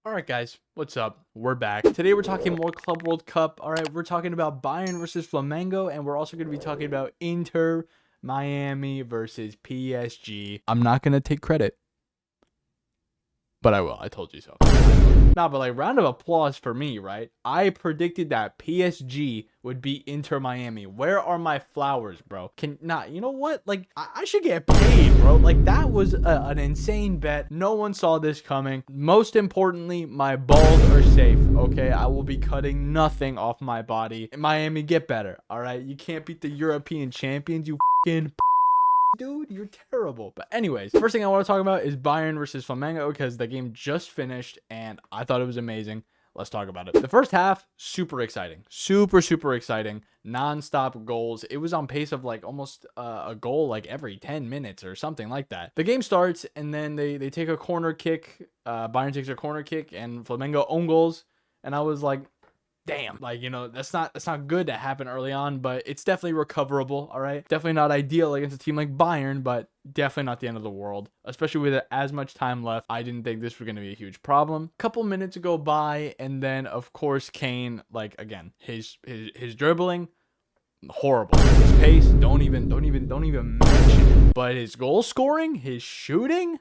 Alright guys, what's up? We're back. Today we're talking more Club World Cup. Alright, we're talking about Bayern versus Flamengo, and we're also going to be talking about Inter Miami versus PSG. I'm not going to take credit, but I will. I told you so. Nah, but like, round of applause for me, right? I predicted that PSG would beat Inter Miami. Where are my flowers, bro? You know what? Like, I should get paid, bro. Like, that was an insane bet. No one saw this coming. Most importantly, my balls are safe, okay? I will be cutting nothing off my body. Miami, get better, all right? You can't beat the European champions, you fucking dude, you're terrible. But anyways, first thing I want to talk about is Bayern versus Flamengo, because the game just finished and I thought it was amazing. Let's talk about it. The first half, super exciting. Super exciting. Non-stop goals. It was on pace of like almost a goal like every 10 minutes or something like that. The game starts and then they take a corner kick. Bayern takes a corner kick and Flamengo own goals. And I was like, damn, like, you know, that's not good to happen early on, but it's definitely recoverable. All right, definitely not ideal against a team like Bayern, but definitely not the end of the world, especially with as much time left. I didn't think this was going to be a huge problem. Couple minutes go by, and then of course Kane, like, again, his dribbling, horrible. His pace, don't even mention it. But his goal scoring, his shooting,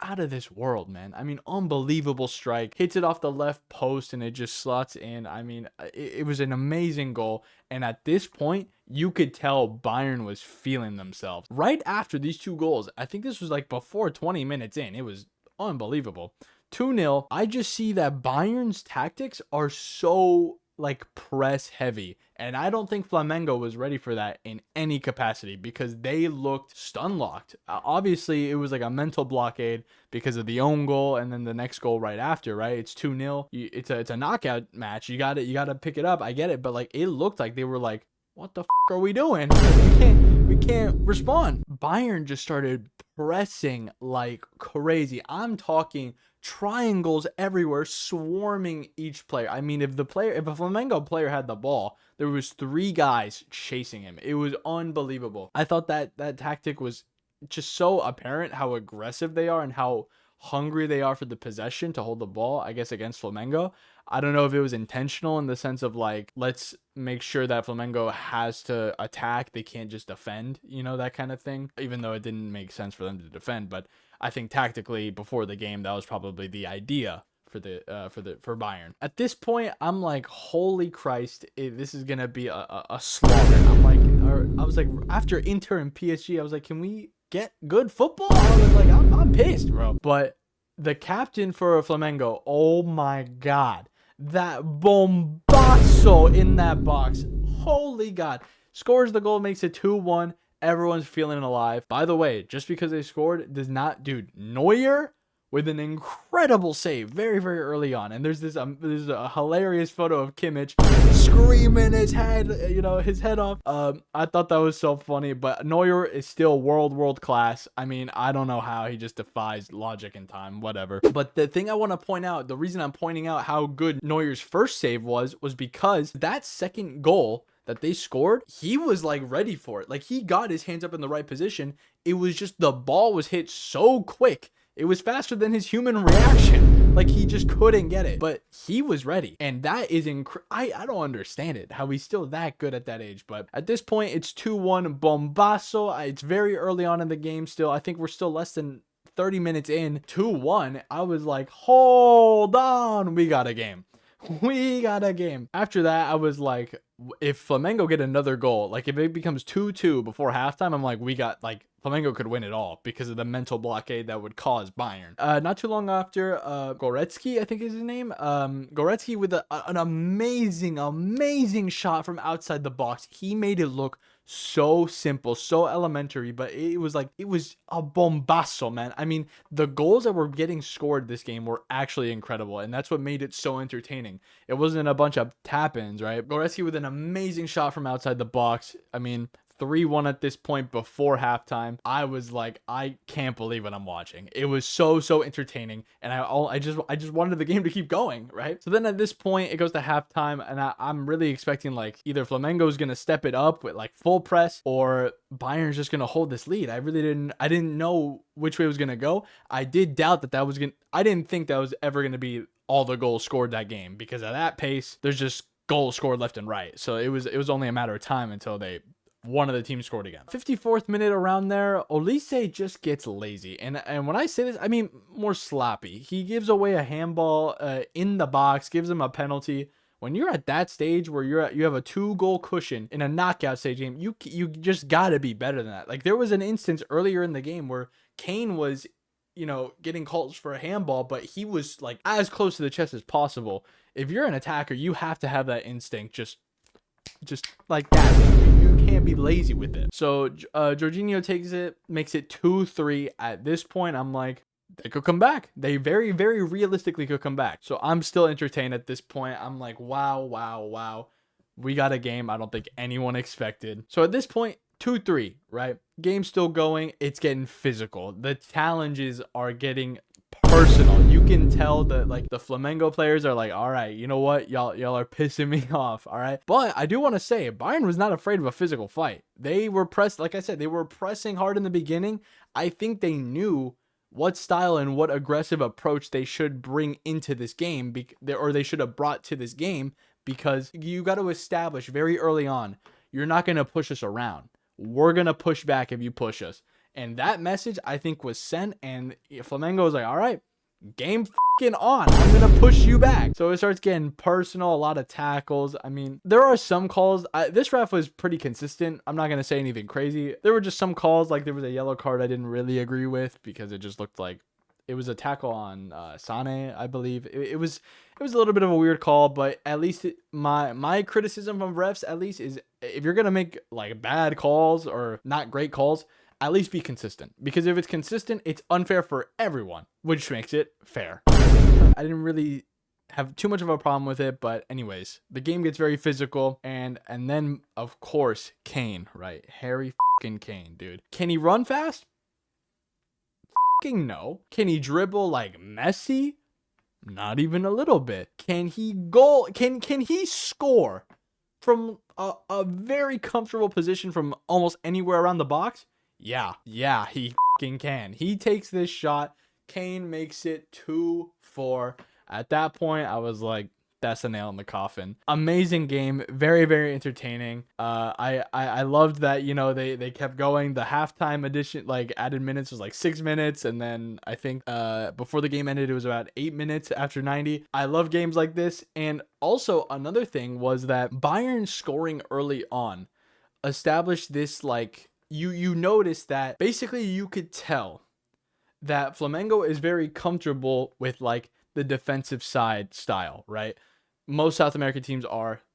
out of this world, man. I mean, unbelievable strike. Hits it off the left post and it just slots in. I mean, it was an amazing goal. And at this point, you could tell Bayern was feeling themselves. Right after these two goals, I think this was like before 20 minutes in. It was unbelievable. 2-0. I just see that Bayern's tactics are so like press heavy, and I don't think Flamengo was ready for that in any capacity because they looked stun locked. Obviously it was like a mental blockade because of the own goal and then the next goal right after, right? It's 2-0. It's a knockout match. You got to pick it up. I get it, but like, it looked like they were like, what the are we doing? We can't respond. Bayern just started pressing like crazy. I'm talking triangles everywhere, swarming each player. I mean, if a Flamengo player had the ball, there was 3 guys chasing him. It was unbelievable. I thought that tactic was just so apparent, how aggressive they are and how hungry they are for the possession to hold the ball, I guess, against Flamengo. I don't know if it was intentional in the sense of like, let's make sure that Flamengo has to attack. They can't just defend, you know, that kind of thing, even though it didn't make sense for them to defend. But I think tactically before the game, that was probably the idea for Bayern. At this point, I'm like, holy Christ, this is gonna be a slaughter. I was like, after Inter and PSG, I was like, can we get good football? I was like, I'm pissed, bro. But the captain for Flamengo, oh my God, that bombazo in that box, holy God, scores the goal, makes it 2-1. Everyone's feeling alive. By the way, just because they scored does not, dude, Neuer with an incredible save very early on, and there's a hilarious photo of Kimmich screaming his head off. I thought that was so funny, but Neuer is still world class. I mean, I don't know how he just defies logic and time, whatever. But the thing I want to point out, the reason I'm pointing out how good Neuer's first save was because that second goal that they scored, he was like ready for it. Like, he got his hands up in the right position. It was just the ball was hit so quick. It was faster than his human reaction. Like, he just couldn't get it. But he was ready. And that is I don't understand it, how he's still that good at that age. But at this point, it's 2-1 bombazo. It's very early on in the game still. I think we're still less than 30 minutes in. 2-1. I was like, hold on. We got a game. After that, I was like, if Flamengo get another goal, like if it becomes 2-2 before halftime, I'm like, Flamengo could win it all because of the mental blockade that would cause Bayern. Not too long after, Goretzky, I think is his name. Goretzky with an amazing shot from outside the box. He made it look so simple, so elementary, but it was a bombazo, man. I mean, the goals that were getting scored this game were actually incredible, and that's what made it so entertaining. It wasn't a bunch of tap-ins, right? Goretzky with an amazing shot from outside the box. I mean, 3-1 at this point before halftime. I was like, I can't believe what I'm watching. It was so entertaining, and I just wanted the game to keep going, right? So then at this point, it goes to halftime, and I'm really expecting like either Flamengo is gonna step it up with like full press, or Bayern's just gonna hold this lead. I didn't know which way it was gonna go. I did doubt I didn't think that was ever gonna be all the goals scored that game, because at that pace, there's just goals scored left and right. So it was only a matter of time until one of the teams scored again. 54th minute, around there, Olise just gets lazy. And when I say this, I mean more sloppy. He gives away a handball in the box, gives him a penalty. When you're at that stage where you have a 2-goal cushion in a knockout stage game, you just got to be better than that. Like, there was an instance earlier in the game where Kane was, getting calls for a handball, but he was like as close to the chest as possible. If you're an attacker, you have to have that instinct just like that. You can't be lazy with it. So Jorginho takes it, makes it 2-3. At this point, I'm like, they could come back. They very realistically could come back. So I'm still entertained at this point. I'm like, wow. We got a game I don't think anyone expected. So at this point, 2-3, right? Game's still going. It's getting physical. The challenges are getting personal. You can tell that like the Flamengo players are like, all right, you know what? Y'all are pissing me off. All right. But I do want to say Bayern was not afraid of a physical fight. They were like I said, they were pressing hard in the beginning. I think they knew what style and what aggressive approach they should bring into this game, or they should have brought to this game, because you got to establish very early on, you're not going to push us around. We're going to push back if you push us. And that message, I think, was sent, and Flamengo was like, all right, game fucking on. I'm going to push you back. So it starts getting personal, a lot of tackles. I mean, there are some calls. This ref was pretty consistent. I'm not going to say anything crazy. There were just some calls, like there was a yellow card I didn't really agree with, because it just looked like it was a tackle on Sane, I believe. It was a little bit of a weird call, but at least my criticism of refs, at least, is if you're going to make like bad calls or not great calls, at least be consistent. Because if it's consistent, it's unfair for everyone, which makes it fair. I didn't really have too much of a problem with it, but anyways, the game gets very physical, and then of course Kane, right? Harry fucking Kane, dude. Can he run fast? Fucking no. Can he dribble like Messi? Not even a little bit. Can he goal? Can he score from a very comfortable position from almost anywhere around the box? Yeah, he fucking can. He takes this shot. Kane makes it 2-4. At that point, I was like, that's a nail in the coffin. Amazing game. Very entertaining. I loved that, they kept going. The halftime edition, like, added minutes was like 6 minutes. And then I think before the game ended, it was about 8 minutes after 90. I love games like this. And also another thing was that Bayern scoring early on established this, like, you notice that basically you could tell that Flamengo is very comfortable with like the defensive side style, right? Most South American teams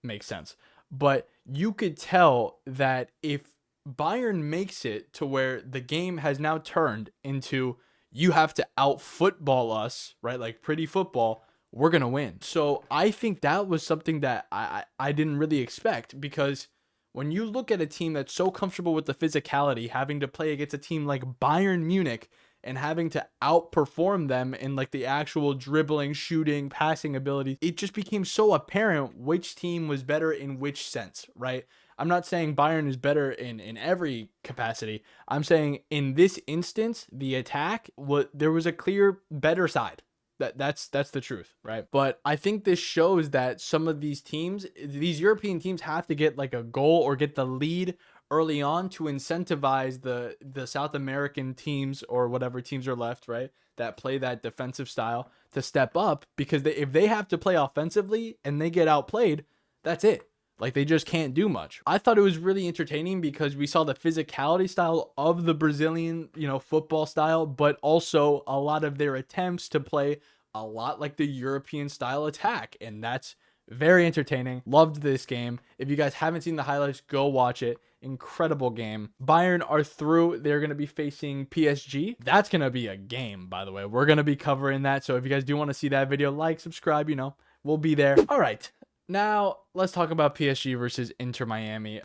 makes sense. But you could tell that if Bayern makes it to where the game has now turned into you have to out football us, right? Like pretty football, we're going to win. So I think that was something that I didn't really expect, because when you look at a team that's so comfortable with the physicality, having to play against a team like Bayern Munich and having to outperform them in like the actual dribbling, shooting, passing ability, it just became so apparent which team was better in which sense, right? I'm not saying Bayern is better in every capacity. I'm saying in this instance, the attack, there was a clear better side. That's the truth, right? But I think this shows that some of these teams, these European teams, have to get like a goal or get the lead early on to incentivize the South American teams or whatever teams are left, right, that play that defensive style to step up, because if they have to play offensively and they get outplayed, that's it. Like, they just can't do much. I thought it was really entertaining because we saw the physicality style of the Brazilian, football style, but also a lot of their attempts to play a lot like the European style attack. And that's very entertaining. Loved this game. If you guys haven't seen the highlights, go watch it. Incredible game. Bayern are through. They're going to be facing PSG. That's going to be a game, by the way. We're going to be covering that. So if you guys do want to see that video, like, subscribe, we'll be there. All right. Now, let's talk about PSG versus Inter Miami.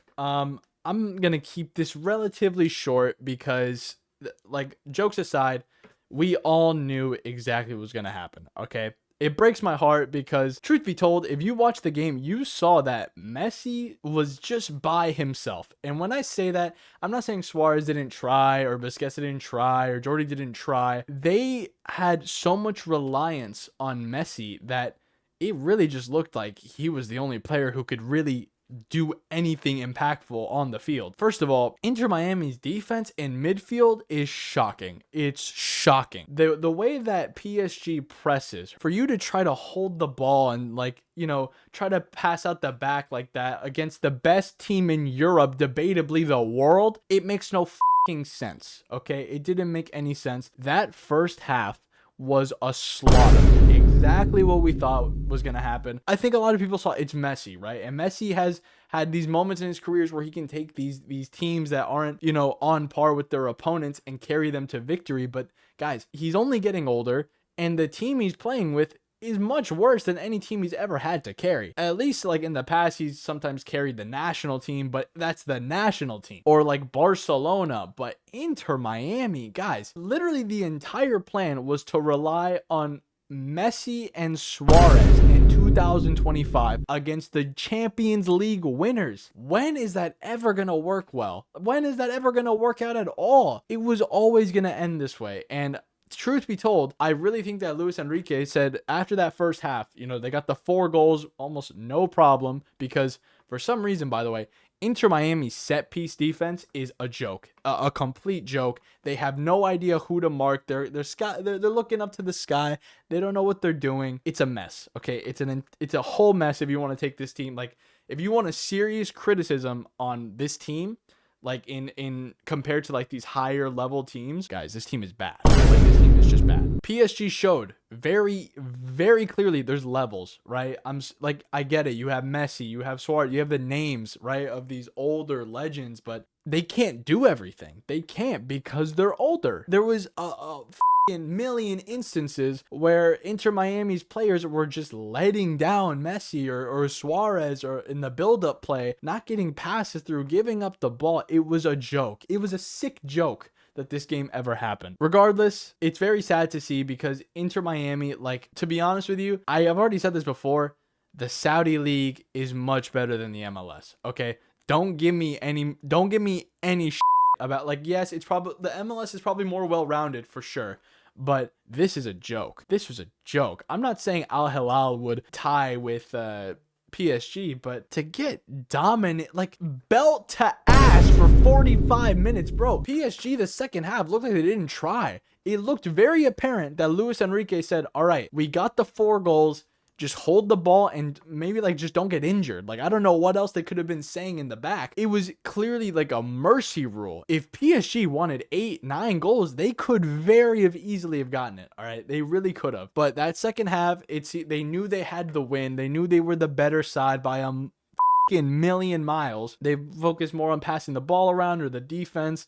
I'm going to keep this relatively short because, like, jokes aside, we all knew exactly what was going to happen, okay? It breaks my heart because, truth be told, if you watch the game, you saw that Messi was just by himself. And when I say that, I'm not saying Suarez didn't try or Busquets didn't try or Jordi didn't try. They had so much reliance on Messi that it really just looked like he was the only player who could really do anything impactful on the field. First of all, Inter Miami's defense in midfield is shocking. It's shocking. The way that PSG presses, for you to try to hold the ball and, like, you know, try to pass out the back like that against the best team in Europe, debatably the world, it makes no fucking sense. Okay? It didn't make any sense. That first half was a slaughter. Exactly what we thought was going to happen. I think a lot of people saw it's Messi, right? And Messi has had these moments in his careers where he can take these teams that aren't, you know, on par with their opponents and carry them to victory. But guys, he's only getting older, and the team he's playing with is much worse than any team he's ever had to carry. At least, like, in the past, he's sometimes carried the national team, but that's the national team. Or like Barcelona, but Inter Miami, guys, literally the entire plan was to rely on Messi and Suarez in 2025 against the Champions League winners. When is that ever going to work well? When is that ever going to work out at all? It was always going to end this way. And truth be told, I really think that Luis Enrique said after that first half, you know, they got the 4 goals almost no problem, because for some reason, by the way, Inter Miami's set piece defense is a joke, a complete joke. They have no idea who to mark. They're looking up to the sky. They don't know what they're doing. It's a mess. Okay, it's a whole mess. If you want to take this team, like, if you want a serious criticism on this team, like in compared to like these higher level teams, guys, this team is bad. Like, this team is just bad. PSG showed very, very clearly there's levels, right? I get it. You have Messi, you have Suarez, you have the names, right, of these older legends, but they can't do everything. They can't because they're older. There was a million instances where Inter Miami's players were just letting down Messi or Suarez, or in the build-up play, not getting passes through, giving up the ball. It was a joke. It was a sick joke that this game ever happened. Regardless, it's very sad to see because Inter Miami, like, to be honest with you, I have already said this before, the Saudi League is much better than the MLS, okay? Don't give me any shit about, like, yes, it's probably, the MLS is probably more well-rounded for sure, but this is a joke. This was a joke. I'm not saying Al Hilal would tie with PSG, but to get dominant, like, belt to ass for 45 minutes, bro. PSG, the second half, looked like they didn't try. It looked very apparent that Luis Enrique said, all right, we got the 4 goals. Just hold the ball and maybe, like, just don't get injured. Like, I don't know what else they could have been saying in the back. It was clearly like a mercy rule. If PSG wanted 8, 9 goals, they could very easily have gotten it. All right, they really could have. But that second half, they knew they had the win. They knew they were the better side by a million miles. They focused more on passing the ball around or the defense.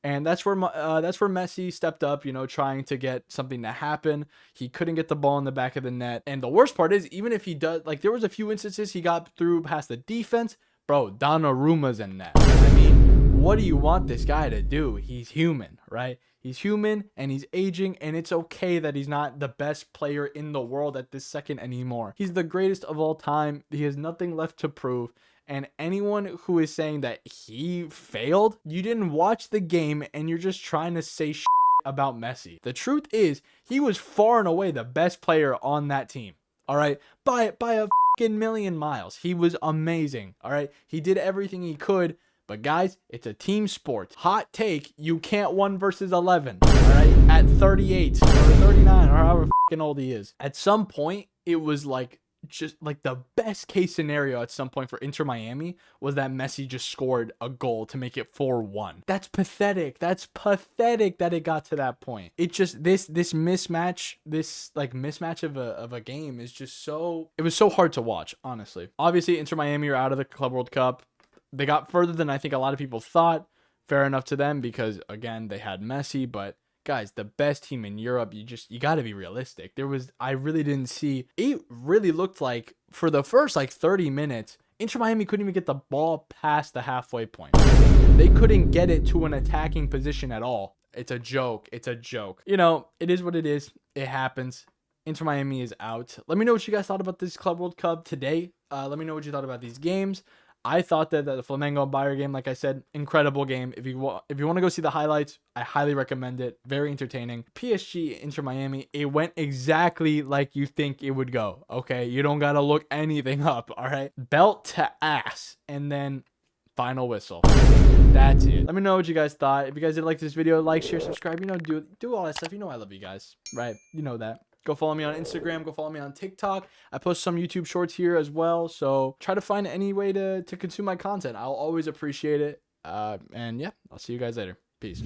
And that's where Messi stepped up, you know, trying to get something to happen. He couldn't get the ball in the back of the net. And the worst part is, even if he does, like, there was a few instances he got through past the defense. Bro, Donnarumma's in net. I mean, what do you want this guy to do? He's human, right? He's human and he's aging, and it's okay that he's not the best player in the world at this second anymore. He's the greatest of all time. He has nothing left to prove. And anyone who is saying that he failed, you didn't watch the game and you're just trying to say shit about Messi. The truth is, he was far and away the best player on that team. All right, by a million miles. He was amazing. All right, he did everything he could. But guys, it's a team sport. Hot take, you can't 1 versus 11. All right, at 38 or 39 or however old he is. At some point, it was like, just like the best case scenario at some point for Inter Miami was that Messi just scored a goal to make it 4-1. That's pathetic. That's pathetic that it got to that point. It just, this mismatch, this like mismatch of a game is just so, it was so hard to watch, honestly. Obviously, Inter Miami are out of the Club World Cup. They got further than I think a lot of people thought. Fair enough to them because, again, they had Messi, but guys, the best team in Europe, you got to be realistic. I really didn't see, it really looked like for the first like 30 minutes, Inter Miami couldn't even get the ball past the halfway point. They couldn't get it to an attacking position at all. It's a joke. It's a joke. You know, it is what it is. It happens. Inter Miami is out. Let me know what you guys thought about this Club World Cup today. Let me know what you thought about these games. I thought that the Flamengo and Bayern game, like I said, incredible game. If you want to go see the highlights, I highly recommend it. Very entertaining. PSG Inter Miami, it went exactly like you think it would go. Okay, you don't gotta look anything up. All right, belt to ass, and then final whistle. That's it. Let me know what you guys thought. If you guys did like this video, like, share, subscribe. You know, do all that stuff. You know I love you guys, right? You know that. Go follow me on Instagram. Go follow me on TikTok. I post some YouTube shorts here as well. So try to find any way to consume my content. I'll always appreciate it. And yeah, I'll see you guys later. Peace.